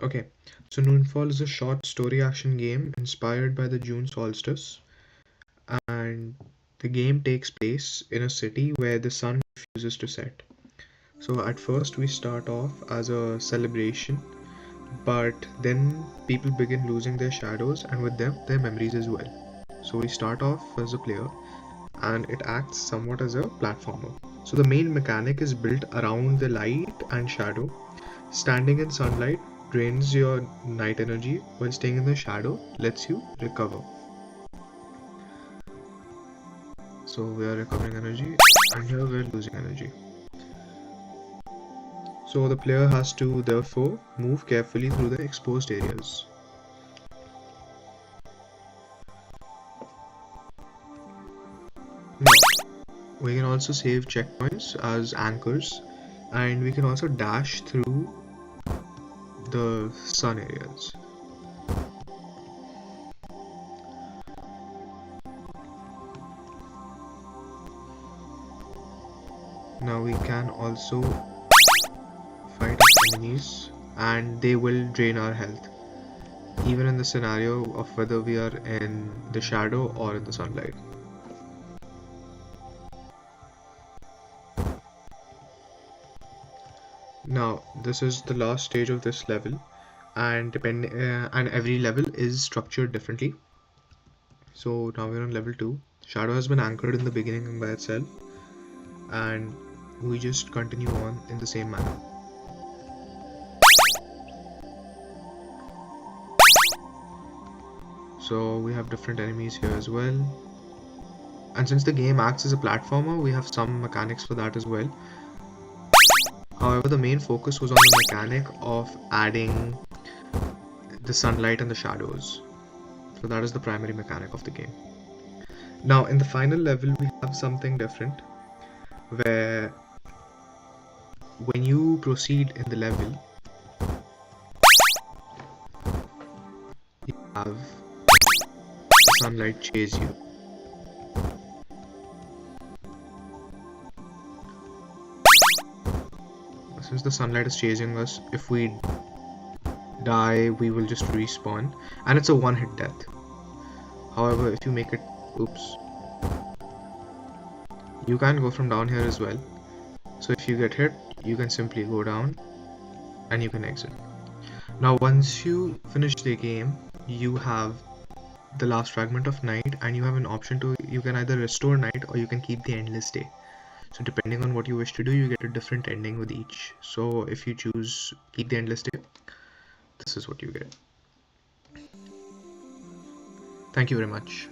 Okay, so Noonfall is a short story action game inspired by the June Solstice, and the game takes place in a city where the sun refuses to set. So at first we start off as a celebration, but then people begin losing their shadows and with them their memories as well. So we start off as a player and it acts somewhat as a platformer. So the main mechanic is built around the light and shadow. Standing in sunlight drains your night energy, while staying in the shadow lets you recover. So we are recovering energy, and here we are losing energy. So the player has to therefore move carefully through the exposed areas. Now, we can also save checkpoints as anchors, and we can also dash through the sun areas. Now we can also fight enemies and they will drain our health, even in the scenario of whether we are in the shadow or in the sunlight. Now this is the last stage of this level, and every level is structured differently. So now we're on level 2. Shadow has been anchored in the beginning by itself, and we just continue on in the same manner. So we have different enemies here as well, and since the game acts as a platformer, we have some mechanics for that as well. However, the main focus was on the mechanic of adding the sunlight and the shadows. So that is the primary mechanic of the game. Now in the final level we have something different, where when you proceed in the level, you have the sunlight chase you. Since the sunlight is chasing us, if we die we will just respawn, and it's a one-hit death. However, if you make it, oops, you can go from down here as well. So if you get hit, you can simply go down and you can exit. Now once you finish the game, you have the last fragment of night, and you have an option to, you can either restore night or you can keep the endless day. So depending on what you wish to do, you get a different ending with each. So if you choose keep the endless day, this is what you get. Thank you very much.